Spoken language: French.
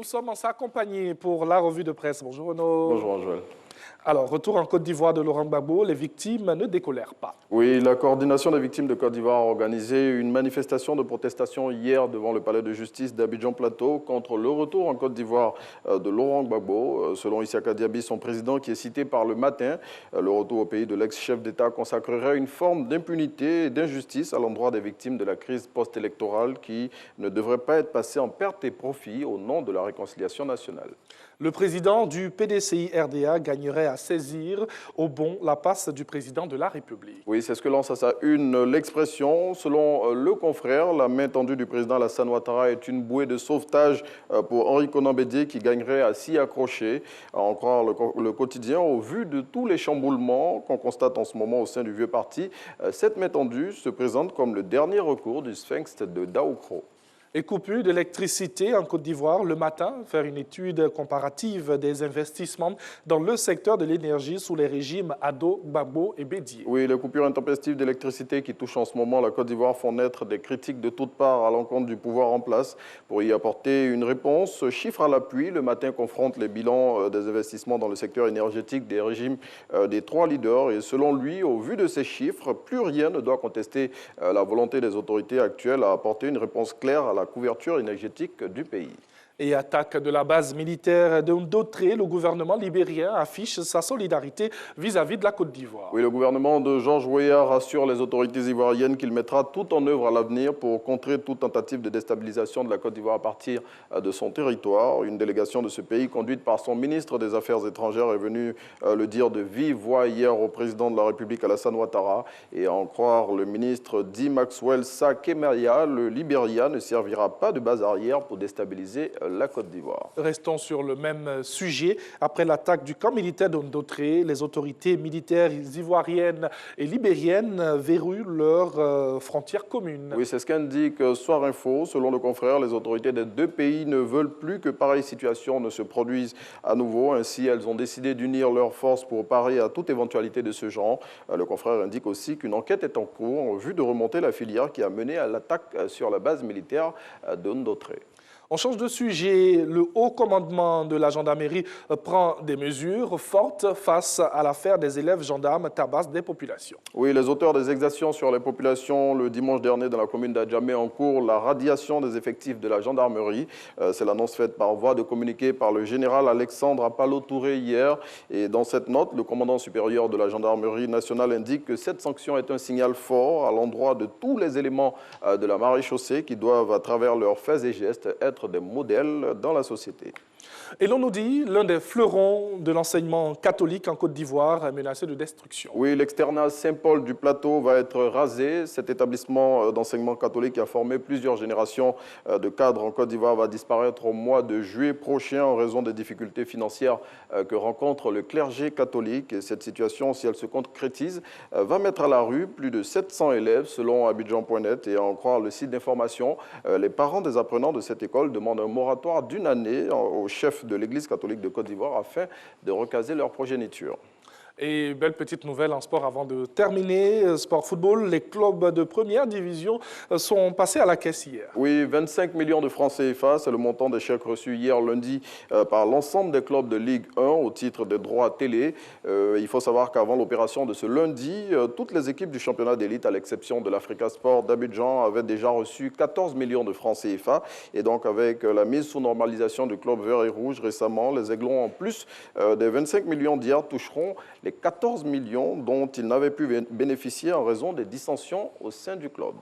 Nous sommes en sa compagnie pour la revue de presse. Bonjour Renaud. Bonjour Joël. Alors, retour en Côte d'Ivoire de Laurent Gbagbo, les victimes ne décolèrent pas. Oui, la coordination des victimes de Côte d'Ivoire a organisé une manifestation de protestation hier devant le palais de justice d'Abidjan Plateau contre le retour en Côte d'Ivoire de Laurent Gbagbo. Selon Issaka Diaby, son président qui est cité par Le Matin, le retour au pays de l'ex-chef d'État consacrerait une forme d'impunité et d'injustice à l'endroit des victimes de la crise post-électorale qui ne devrait pas être passée en perte et profit au nom de la réconciliation nationale. Le président du PDCI-RDA gagnerait à saisir au bon la passe du président de la République. Oui, c'est ce que lance à sa une l'expression. Selon le confrère, la main tendue du président Alassane Ouattara est une bouée de sauvetage pour Henri Konan Bédié qui gagnerait à s'y accrocher. À en croire le quotidien, au vu de tous les chamboulements qu'on constate en ce moment au sein du vieux parti, cette main tendue se présente comme le dernier recours du sphinx de Daoukro. Et coupure d'électricité en Côte d'Ivoire le matin, faire une étude comparative des investissements dans le secteur de l'énergie sous les régimes Ado, Gbagbo et Bédié. Oui, les coupures intempestives d'électricité qui touchent en ce moment la Côte d'Ivoire font naître des critiques de toutes parts à l'encontre du pouvoir en place. Pour y apporter une réponse, chiffre à l'appui, le matin confronte les bilans des investissements dans le secteur énergétique des régimes des trois leaders. Et selon lui, au vu de ces chiffres, plus rien ne doit contester la volonté des autorités actuelles à apporter une réponse claire à la couverture énergétique du pays. Et attaque de la base militaire de Ndotré, le gouvernement libérien affiche sa solidarité vis-à-vis de la Côte d'Ivoire. Oui, le gouvernement de Georges Weah rassure les autorités ivoiriennes qu'il mettra tout en œuvre à l'avenir pour contrer toute tentative de déstabilisation de la Côte d'Ivoire à partir de son territoire. Une délégation de ce pays, conduite par son ministre des Affaires étrangères, est venue le dire de vive voix hier au président de la République, Alassane Ouattara. Et à en croire le ministre Di Maxwell Sakemaya, le Libéria ne servira pas de base arrière pour déstabiliser la Côte d'Ivoire. Restons sur le même sujet. Après l'attaque du camp militaire d'Ndotré, les autorités militaires ivoiriennes et libériennes verrouillent leurs frontières communes. Oui, c'est ce qu'indique Soir Info. Selon le confrère, les autorités des deux pays ne veulent plus que pareille situation ne se produise à nouveau. Ainsi, elles ont décidé d'unir leurs forces pour parer à toute éventualité de ce genre. Le confrère indique aussi qu'une enquête est en cours en vue de remonter la filière qui a mené à l'attaque sur la base militaire d'Ndotré. On change de sujet. Le haut commandement de la gendarmerie prend des mesures fortes face à l'affaire des élèves gendarmes tabassent des populations. Oui, les auteurs des exactions sur les populations le dimanche dernier dans la commune d'Adjamé en cours la radiation des effectifs de la gendarmerie. C'est l'annonce faite par voie de communiqué par le général Alexandre Apalo-Touré hier. Et dans cette note, le commandant supérieur de la gendarmerie nationale indique que cette sanction est un signal fort à l'endroit de tous les éléments de la maréchaussée qui doivent, à travers leurs faits et gestes, être des modèles dans la société. Et l'on nous dit, l'un des fleurons de l'enseignement catholique en Côte d'Ivoire est menacé de destruction. Oui, l'externat Saint-Paul du Plateau va être rasé. Cet établissement d'enseignement catholique qui a formé plusieurs générations de cadres en Côte d'Ivoire va disparaître au mois de juillet prochain en raison des difficultés financières que rencontre le clergé catholique. Et cette situation, si elle se concrétise, va mettre à la rue plus de 700 élèves selon Abidjan.net. Et à en croire le site d'information, les parents des apprenants de cette école demandent un moratoire d'une année au chef de l'Église catholique de Côte d'Ivoire afin de recaser leur progéniture. Et belle petite nouvelle en sport avant de terminer. Sport football, les clubs de première division sont passés à la caisse hier. Oui, 25 millions de francs CFA, c'est le montant des chèques reçus hier lundi par l'ensemble des clubs de Ligue 1 au titre des droits télé. Il faut savoir qu'avant l'opération de ce lundi, toutes les équipes du championnat d'élite, à l'exception de l'Africa Sport d'Abidjan, avaient déjà reçu 14 millions de francs CFA. Et donc, avec la mise sous normalisation du club vert et rouge récemment, les Aiglons, en plus des 25 millions d'hier, toucheront les 14 millions dont ils n'avaient pu bénéficier en raison des dissensions au sein du club.